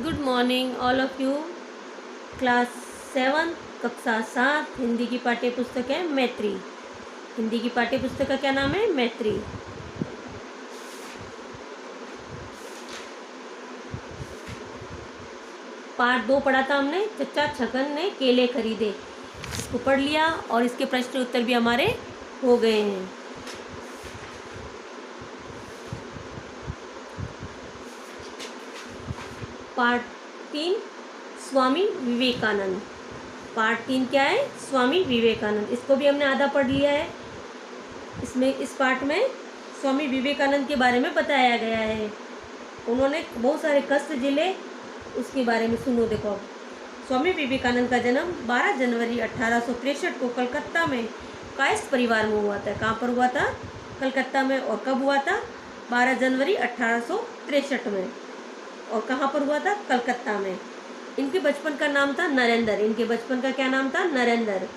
Good morning all of you. Class 7 कक्षा 7 हिंदी की पाठ्य पुस्तक है मैत्री। हिंदी की पाठ्य पुस्तक का क्या नाम है? मैत्री। पार्ट 2 पढ़ा था हमने, चचा छगन ने केले खरीदे। इसको पढ़ लिया और इसके प्रश्न उत्तर भी हमारे हो गए हैं। पार्ट 3 स्वामी विवेकानंद। पार्ट 3 क्या है? स्वामी विवेकानंद। इसको भी हमने आधा पढ़ लिया है। इसमें इस पार्ट में स्वामी विवेकानंद के बारे में बताया गया है। उन्होंने बहुत सारे कष्ट झेले, उसके बारे में सुनो। देखो, स्वामी विवेकानंद का जन्म 12 जनवरी 1863 को कलकत्ता में कायस्थ परिवार में हुआ था। कहाँ पर हुआ था? कलकत्ता में। और कब हुआ था? 12 जनवरी 1863 में। और कहाँ पर हुआ था? कलकत्ता में। इनके बचपन का नाम था नरेंद्र। इनके बचपन का क्या नाम था? नरेंद्र।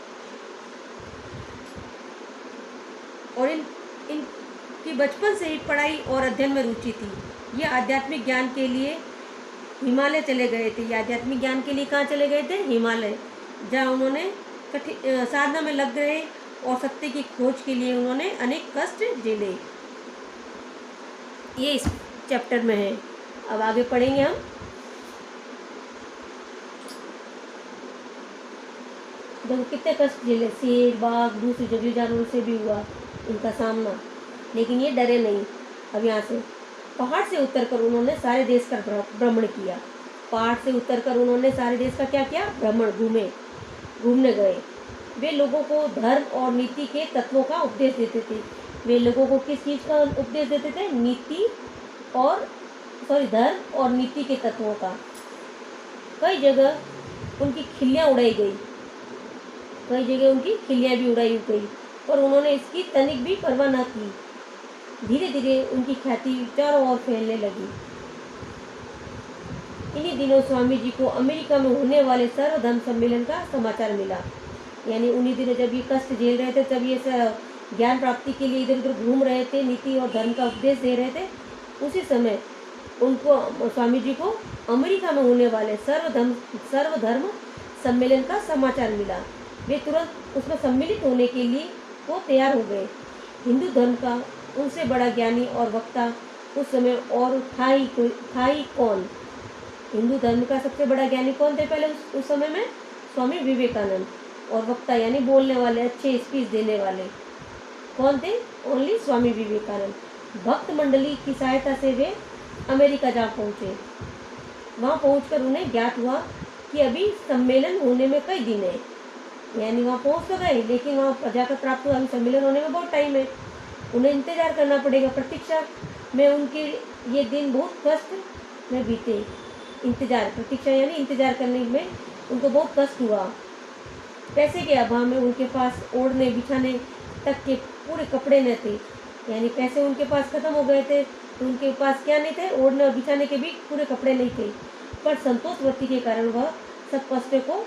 और इनकी बचपन से ही पढ़ाई और अध्ययन में रुचि थी। ये आध्यात्मिक ज्ञान के लिए हिमालय चले गए थे। ये आध्यात्मिक ज्ञान के लिए कहाँ चले गए थे? हिमालय, जहाँ उन्होंने साधना में लग गए और सत्य की खोज के लिए उन्होंने अनेक कष्ट झेले। ये इस चैप्टर में है। अब आगे पढ़ेंगे हम। देखो कितने कष्ट झेले। शेर, बाघ, दूसरे जंगली जानवरों से भी हुआ इनका सामना, लेकिन ये डरे नहीं। अब यहाँ से पहाड़ से उतरकर उन्होंने सारे देश का भ्रमण किया। पहाड़ से उतरकर उन्होंने सारे देश का क्या किया? भ्रमण, घूमने गए। वे लोगों को धर्म और नीति के तत्वों का उपदेश देते थे। वे लोगों को किस चीज़ का उपदेश देते थे? धर्म और नीति के तत्वों का। कई जगह उनकी खिल्लियाँ उड़ाई गई, कई जगह उनकी खिल्लियाँ भी उड़ाई गई, पर उन्होंने इसकी तनिक भी परवाह न की। धीरे धीरे उनकी ख्याति चारों ओर फैलने लगी। इन्हीं दिनों स्वामी जी को अमेरिका में होने वाले सर्वधर्म सम्मेलन का समाचार मिला। यानी उन्हीं दिनों जब ये कष्ट झेल रहे थे, जब ये ज्ञान प्राप्ति के लिए इधर उधर घूम रहे थे, नीति और धर्म का उपदेश दे रहे थे, उसी समय उनको, स्वामी जी को अमेरिका में होने वाले सर्वधर्म सम्मेलन का समाचार मिला। वे तुरंत उसमें सम्मिलित होने के लिए वो तैयार हो गए। हिंदू धर्म का उनसे बड़ा ज्ञानी और वक्ता उस समय और था ही कौन? हिंदू धर्म का सबसे बड़ा ज्ञानी कौन थे पहले उस समय में? स्वामी विवेकानंद। और वक्ता यानी बोलने वाले, अच्छे स्पीच देने वाले कौन थे? ओनली स्वामी विवेकानंद। भक्त मंडली की सहायता से वे अमेरिका जा पहुँचे। वहाँ पहुँचकर उन्हें ज्ञात हुआ कि अभी सम्मेलन होने में कई दिन है। यानी वहाँ पहुँच तो गए, लेकिन वहाँ जाकर प्राप्त हुआ सम्मेलन होने में बहुत टाइम है। उन्हें इंतजार करना पड़ेगा। प्रतीक्षा में उनके ये दिन बहुत कष्ट में बीते। प्रतीक्षा यानी इंतजार करने में उनको बहुत कष्ट हुआ। पैसे के अभाव में उनके पास ओढ़ने बिछाने तक के पूरे कपड़े न थे। यानी पैसे उनके पास खत्म हो गए थे, तो उनके पास क्या नहीं थे? ओढ़ने और बिछाने के भी पूरे कपड़े नहीं थे। पर संतोषवती के कारण वह सब कष्टों को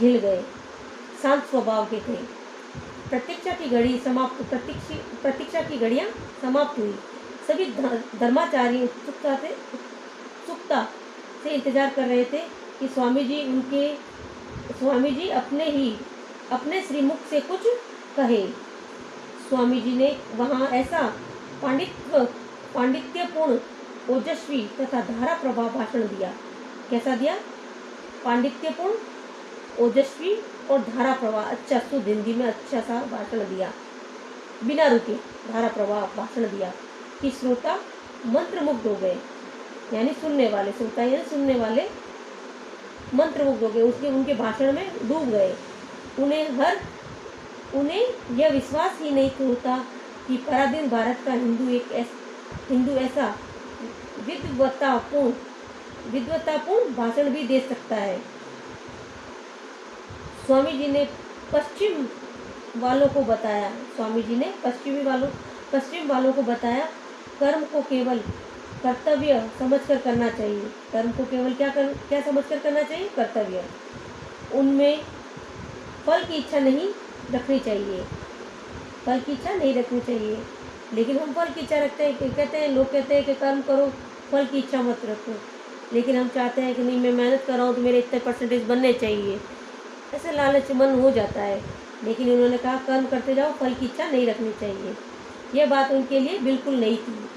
झेल गए। शांत स्वभाव के थे। प्रतीक्षा की घड़ियाँ समाप्त हुई। सभी धर्माचार्य उत्सुकता से इंतजार कर रहे थे कि स्वामी जी अपने श्रीमुख से कुछ कहे। स्वामी जी ने वहाँ ऐसा पांडित्यपूर्ण, ओजस्वी तथा धारा प्रवाह भाषण दिया। कैसा दिया? पांडित्यपूर्ण, ओजस्वी और धारा प्रवाह, अच्छा शुद्ध हिंदी में अच्छा सा भाषण दिया, बिना रुके धारा प्रवाह भाषण दिया कि श्रोता मंत्रमुग्ध हो गए। यानी सुनने वाले, श्रोता यानी सुनने वाले मंत्रमुग्ध हो गए, उनके भाषण में डूब गए। उन्हें यह विश्वास ही नहीं होता कि पराधीन भारत का हिंदू ऐसा विद्वत्तापूर्ण भाषण भी दे सकता है। स्वामी जी ने पश्चिम वालों को बताया, कर्म को केवल कर्तव्य समझकर करना चाहिए। कर्म को केवल क्या समझकर करना चाहिए? कर्तव्य। उनमें फल की इच्छा नहीं रखनी चाहिए। लेकिन हम फल की इच्छा रखते हैं। लोग कहते हैं कि कर्म करो, फल की इच्छा मत रखो। लेकिन हम चाहते हैं कि नहीं, मैं मेहनत कर रहा हूँ तो मेरे इतने परसेंटेज बनने चाहिए, ऐसे लालच मन हो जाता है। लेकिन उन्होंने कहा कर्म करते जाओ, फल की इच्छा नहीं रखनी चाहिए। यह बात उनके लिए बिल्कुल नहीं थी।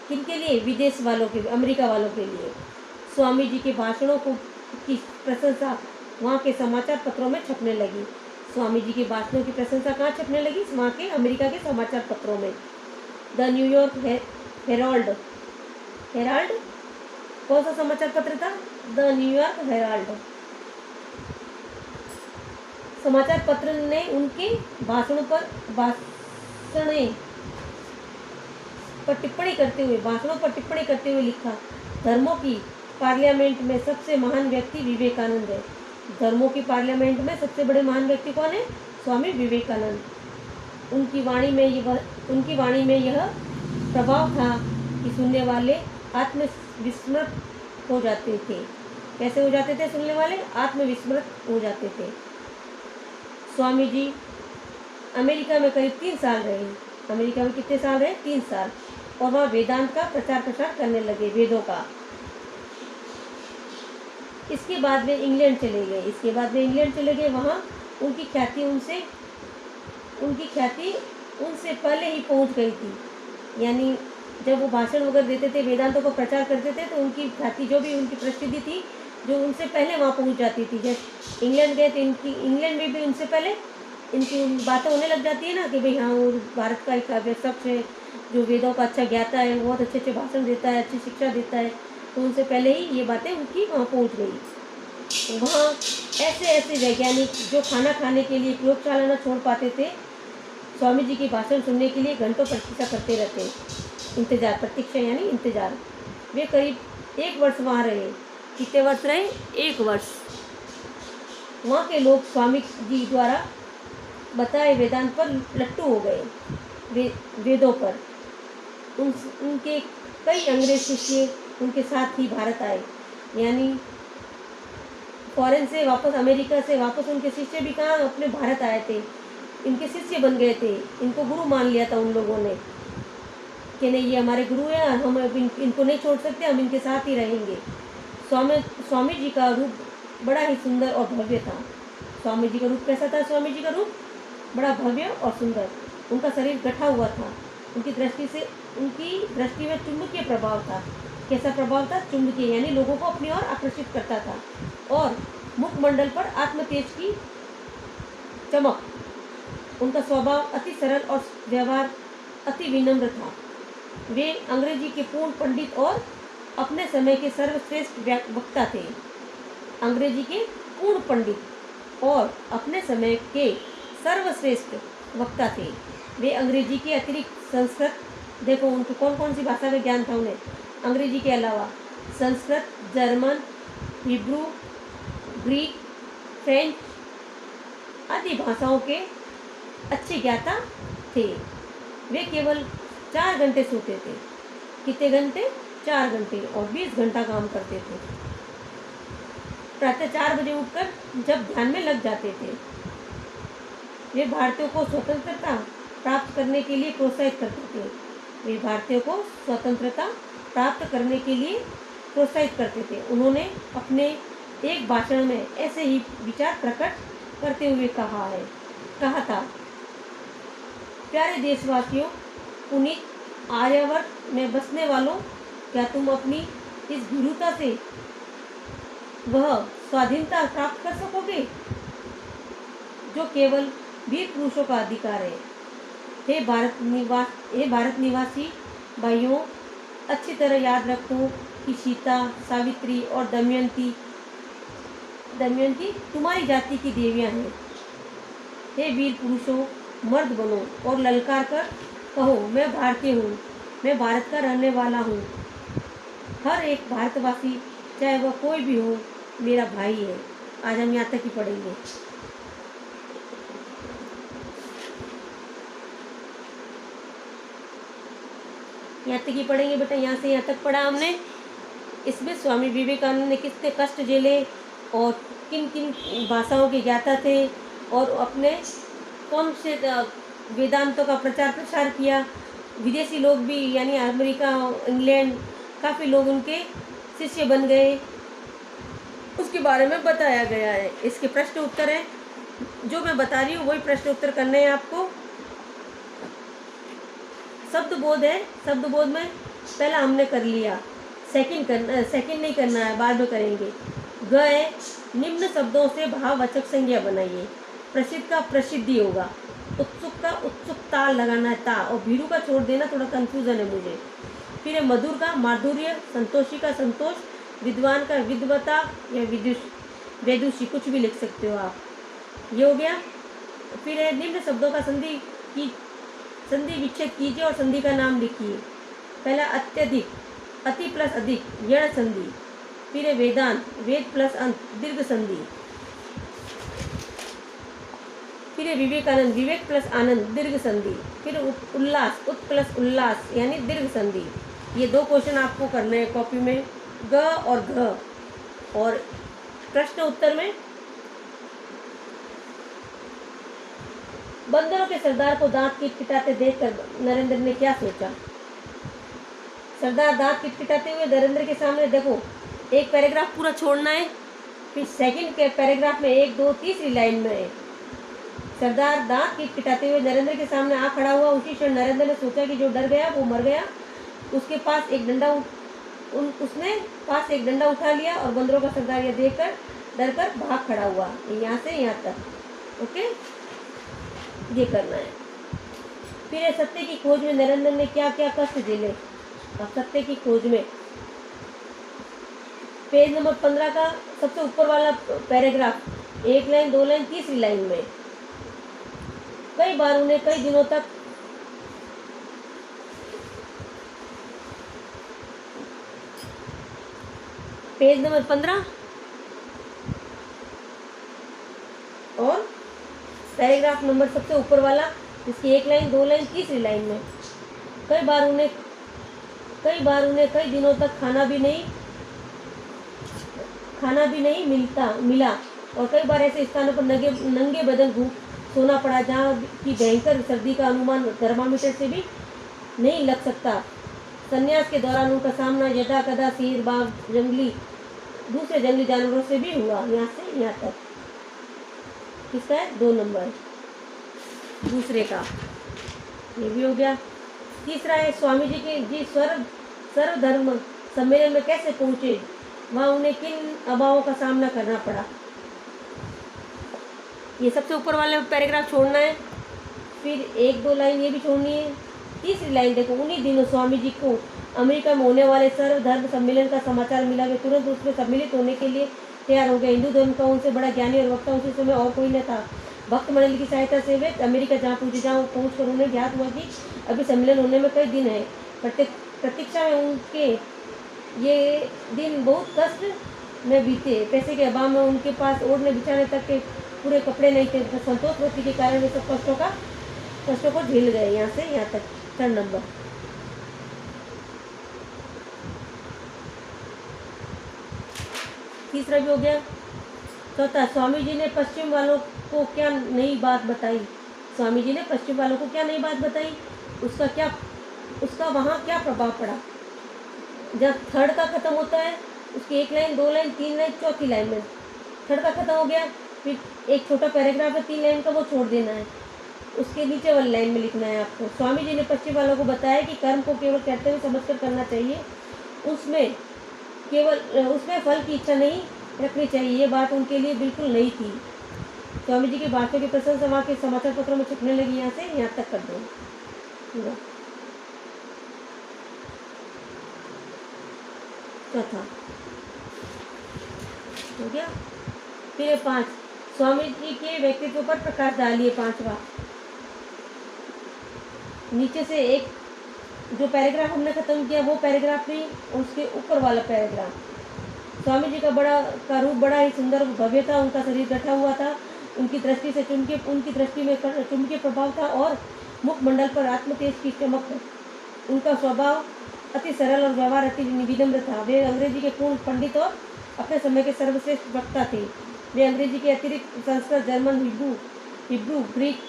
किनके लिए? विदेश वालों के, अमेरिका वालों के लिए। स्वामी जी के भाषणों को की प्रशंसा वहाँ के समाचार पत्रों में छपने लगी। स्वामी जी के भाषणों की प्रशंसा कहाँ छपने लगी? वहाँ के अमेरिका के समाचार पत्रों में। द न्यूयॉर्क हेराल्ड, हेराल्ड कौन सा समाचार पत्र था? द न्यूयॉर्क हेराल्ड समाचार पत्र ने उनके भाषणों पर टिप्पणी करते हुए लिखा, धर्मों की पार्लियामेंट में सबसे महान व्यक्ति विवेकानंद है। धर्मों की पार्लियामेंट में सबसे बड़े महान व्यक्ति कौन है? स्वामी विवेकानंद। उनकी वाणी में यह प्रभाव था कि सुनने वाले आत्मविस्मृत हो जाते थे। कैसे हो जाते थे सुनने वाले? आत्मविस्मृत हो जाते थे। स्वामी जी अमेरिका में करीब 3 साल रहे। अमेरिका में कितने साल रहे? 3 साल। और वहाँ वेदांत का प्रचार प्रसार करने लगे, वेदों का। इसके बाद वे इंग्लैंड चले गए। वहाँ उनकी ख्याति उनसे पहले ही पहुँच गई थी। यानी जब वो भाषण वगैरह देते थे, वेदांतों को प्रचार करते थे, तो उनकी ख्याति, जो भी उनकी प्रसिद्धि थी, जो उनसे पहले वहाँ पहुँच जाती थी। जैसे इंग्लैंड गए थे, इंग्लैंड में भी उनसे पहले इनकी बातें होने लग जाती है ना कि भाई हाँ, वो भारत का एक काव्य शख्स है जो वेदों का अच्छा ज्ञाता है, बहुत अच्छे अच्छे भाषण देता है, अच्छी शिक्षा देता है। तो उनसे पहले ही ये बातें उनकी वहाँ पहुँच गई। वहाँ ऐसे वैज्ञानिक जो खाना खाने के लिए प्रयोगशाला न छोड़ पाते थे, स्वामी जी की भाषण सुनने के लिए घंटों प्रतीक्षा करते रहते। प्रतीक्षा यानी इंतजार। वे करीब 1 वर्ष वहाँ रहे। कितने वर्ष रहे? 1 वर्ष। वहाँ के लोग स्वामी जी द्वारा बताए वेदांत पर लट्टू हो गए। वेदों पर उनके कई अंग्रेज शिष्य उनके साथ ही भारत आए। यानी फॉरेन से वापस, अमेरिका से वापस उनके शिष्य भी कहाँ? अपने भारत आए थे। इनके शिष्य बन गए थे। इनको गुरु मान लिया था उन लोगों ने कि नहीं, ये हमारे गुरु हैं, हम इनको नहीं छोड़ सकते, हम इनके साथ ही रहेंगे। स्वामी जी का रूप बड़ा ही सुंदर और भव्य था। स्वामी जी का रूप कैसा था? स्वामी जी का रूप बड़ा भव्य और सुंदर। उनका शरीर गठा हुआ था। उनकी दृष्टि में चुंबकीय प्रभाव था। कैसा प्रभाव था? चुंबकीय, यानी लोगों को अपनी ओर आकर्षित करता था। और मुखमंडल पर आत्मतेज की चमक। उनका स्वभाव अति सरल और व्यवहार अति विनम्र था। वे अंग्रेजी के पूर्ण पंडित और अपने समय के सर्वश्रेष्ठ वक्ता थे। अंग्रेजी के पूर्ण पंडित और अपने समय के सर्वश्रेष्ठ वक्ता थे। वे अंग्रेजी के अतिरिक्त संस्कृत, देखो उनको कौन कौन सी भाषा का ज्ञान था उन्हें? अंग्रेजी के अलावा Sanskrit, German, Hebrew, Greek, French आदि भाषाओं के अच्छे ज्ञाता थे। वे केवल 4 घंटे सोते थे। कितने घंटे? 4 घंटे। और 20 घंटा काम करते थे। प्रातः 4 बजे उठकर जब ध्यान में लग जाते थे। वे भारतीयों को स्वतंत्रता प्राप्त करने के लिए प्रोत्साहित करते थे। वे भारतीयों को स्वतंत्रता प्राप्त करने के लिए प्रोत्साहित करते थे। उन्होंने अपने एक भाषण में ऐसे ही विचार प्रकट करते हुए कहा था, प्यारे देशवासियों, पुनीत आर्यावर्त में बसने वालों, क्या तुम अपनी इस भीरुता से वह स्वाधीनता प्राप्त कर सकोगे जो केवल वीर पुरुषों का अधिकार है? हे भारत निवासी भाइयों, अच्छी तरह याद रखो कि सीता, सावित्री और दमयंती तुम्हारी जाति की देवियां हैं। हे वीर पुरुषों, मर्द बनो और ललकार कर कहो, मैं भारतीय हूँ, मैं भारत का रहने वाला हूँ। हर एक भारतवासी, चाहे वह कोई भी हो, मेरा भाई है। आज हम यहाँ तक ही पढ़ेंगे। यहाँ तक ही पढ़ेंगे बेटा। यहाँ से यहाँ तक पढ़ा हमने। इसमें स्वामी विवेकानंद ने कितने कष्ट झेले और किन किन भाषाओं के ज्ञाता थे और अपने कौन से वेदांतों का प्रचार प्रसार किया। विदेशी लोग भी, यानी अमेरिका, इंग्लैंड, काफ़ी लोग उनके शिष्य बन गए, उसके बारे में बताया गया है। इसके प्रश्न उत्तर है, जो मैं बता रही हूँ वही प्रश्न उत्तर करने हैं आपको। शब्द बोध है, शब्द बोध में पहला हमने कर लिया, सेकंड नहीं करना है, बाद में करेंगे। ग है, निम्न शब्दों से भाववाचक संज्ञा बनाइए। प्रसिद्ध का प्रसिद्धि होगा, उत्सुक का उत्सुकता लगाना है ता, और भीरू का छोड़ देना, थोड़ा कंफ्यूजन है मुझे। फिर है मधुर का माधुर्य, संतोषी का संतोष, विद्वान का विद्वता या वेदुषी, कुछ भी लिख सकते हो आप, ये हो गया। फिर है निम्न शब्दों का संधि विच्छेद कीजिए और संधि का नाम लिखिए। पहला अत्यधिक, अति प्लस अधिक, यण संधि। फिर है वेदांत, वेद प्लस अंत, दीर्घ संधि। फिर है विवेकानंद, विवेक प्लस आनंद, दीर्घ संधि। फिर उल्लास, उत प्लस उल्लास यानी दीर्घ संधि। ये 2 क्वेश्चन आपको करने हैं कॉपी में, ग और घ। और प्रश्न उत्तर में बंदरों के सरदार को दांत किटकिटाते देखकर नरेंद्र ने क्या सोचा। सरदार दांत किटकिटाते हुए नरेंद्र के सामने, देखो एक पैराग्राफ पूरा छोड़ना है, फिर सेकंड के पैराग्राफ में 1, 2, तीसरी लाइन में है। सरदार दांत किटकिटाते हुए नरेंद्र के सामने आ खड़ा हुआ। उसी क्षण नरेंद्र ने सोचा कि जो डर गया वो मर गया। उसके पास एक डंडा उठा लिया और बंदरों का सरदार यह देखकर डरकर भाग खड़ा हुआ। यहाँ से यहाँ तक, ओके, ये करना है। फिर है सत्य की खोज में नरेंद्र ने क्या क्या कष्ट झेले। अब सत्य की खोज में पेज नंबर 15 का सबसे ऊपर वाला पैराग्राफ, 1 लाइन, 2 लाइन, तीसरी लाइन में, कई बार उन्हें कई दिनों तक पेज नंबर 15 और पैराग्राफ नंबर सबसे ऊपर वाला, इसकी 1 लाइन, 2 लाइन, तीसरी लाइन में, कई बार उन्हें कई दिनों तक खाना भी नहीं मिला और कई बार ऐसे स्थानों पर नंगे बदन सोना पड़ा जहाँ की भयंकर सर्दी का अनुमान थर्मामीटर से भी नहीं लग सकता। संन्यास के दौरान उनका सामना यदा कदा शेर, बाघ, दूसरे जंगली जानवरों से भी हुआ। यहाँ से यहाँ तक किसका है, 2 नंबर दूसरे का, ये भी हो गया। तीसरा है स्वामी जी के सर्वधर्म सम्मेलन में कैसे पहुँचे, वहाँ उन्हें किन अभावों का सामना करना पड़ा। ये सबसे ऊपर वाले पैराग्राफ छोड़ना है, फिर 1, 2 लाइन ये भी छोड़नी है। तीसरी लाइन देखो, उन्हीं दिनों स्वामी जी को अमेरिका में होने वाले सर्वधर्म सम्मेलन का समाचार मिला। वे तुरंत उसमें सम्मिलित होने के लिए तैयार हो गए। हिंदू धर्म का उनसे बड़ा ज्ञानी और वक्ता उसी समय और कोई न था। भक्त मंडली की सहायता से वे अमेरिका जहाँ पहुँच कर उन्हें ज्ञात हुआ कि अभी सम्मेलन होने में कई दिन है। प्रतीक्षा में उनके ये दिन बहुत कष्ट में बीते। पैसे के अभाव में उनके पास ओढ़ने बिछाने तक के पूरे कपड़े नहीं थे। तो संतोष वृत्ति के कारण वे सब कष्टों को झेल गए। यहाँ से यहाँ तक 3 नंबर। तीसरा भी हो गया। चौथा, स्वामी जी ने पश्चिम वालों को क्या नई बात बताई। स्वामी जी ने पश्चिम वालों को क्या नई बात बताई, उसका वहाँ क्या प्रभाव पड़ा। जब थर्ड का खत्म होता है उसकी 1 लाइन, 2 लाइन, 3 लाइन, चौथी लाइन में थर्ड का खत्म हो गया, फिर एक छोटा पैराग्राफ है 3 लाइन का, वो छोड़ देना है। उसके नीचे वाली लाइन में लिखना है आपको। स्वामी जी ने पश्चिम वालों को बताया कि कर्म को केवल कर्तव्य समझकर करना चाहिए, उसमें फल की इच्छा नहीं रखनी चाहिए। ये बात उनके लिए बिल्कुल नहीं थी। स्वामी जी की बातों की प्रशंसा वहाँ के समाचार पत्रों में छपने लगी। यहाँ से यहाँ तक कर दो पूरा। चौथा हो गया। फिर 5, स्वामी जी के व्यक्तित्व पर प्रकाश डालिए। 5वां, नीचे से एक जो पैराग्राफ हमने खत्म किया वो पैराग्राफ नहीं, उसके ऊपर वाला पैराग्राफ। स्वामी जी का रूप बड़ा ही सुंदर भव्य था। उनका शरीर गठा हुआ था। उनकी दृष्टि में चुंबकीय प्रभाव था और मुखमंडल पर आत्मतेज की चमक। उनका स्वभाव अति सरल और व्यवहार अति विनम्र था। वे अंग्रेजी के पूर्ण पंडित और अपने समय के सर्वश्रेष्ठ वक्ता थे। वे अंग्रेजी के अतिरिक्त Sanskrit, German, Hebrew, Greek,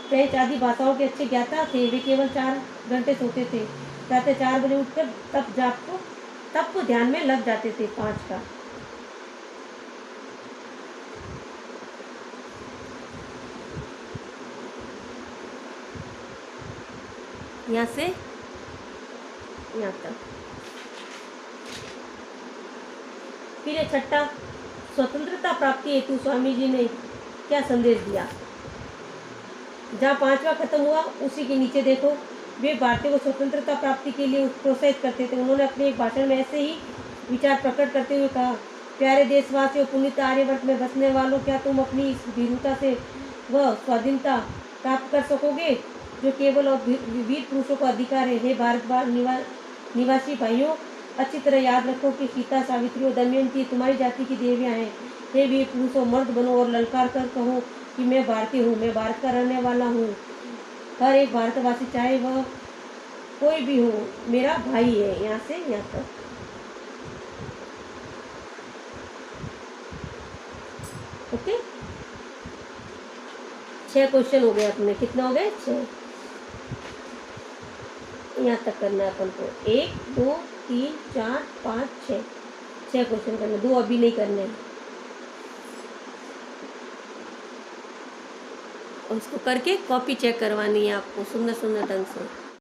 French आदि भाषाओं के अच्छे ज्ञाता थे। वे केवल 4 घंटे सोते थे। प्रातः 4 बजे उठकर तप जाप को तब वो ध्यान में लग जाते थे 5 का। यहाँ से यहाँ तक। फिर ये छठा, स्वतंत्रता प्राप्ति हेतु स्वामी जी ने क्या संदेश दिया। जहाँ 5वां खत्म हुआ उसी के नीचे देखो, वे भारतीयों को स्वतंत्रता प्राप्ति के लिए प्रोत्साहित करते थे। उन्होंने अपने एक भाषण में ऐसे ही विचार प्रकट करते हुए कहा, प्यारे देशवासियों, पुनीत आर्यवर्त में बसने वालों, क्या तुम अपनी इस भीरुता से वह स्वाधीनता प्राप्त कर सकोगे जो केवल और वीर पुरुषों का अधिकार है। हे भारत निवासी भाइयों, अच्छी तरह याद रखो कि सीता, सावित्री और दमयंती तुम्हारी जाति की देवियाँ हैं। हे वीर पुरुषों, मर्द बनो और ललकार कर कहो कि मैं भारतीय हूँ, मैं भारत का रहने वाला हूँ। हर एक भारतवासी, चाहे वह कोई भी हो, मेरा भाई है। यहाँ से यहाँ तक। ओके, 6 क्वेश्चन हो गए अपने। कितना हो गए? 6। यहाँ तक करना है अपन को। 1 2 3 4 5 6 6 क्वेश्चन करने, 2 अभी नहीं करने हैं। और इसको करके कॉपी चेक करवानी है आपको सुंदर सुंदर ढंग से।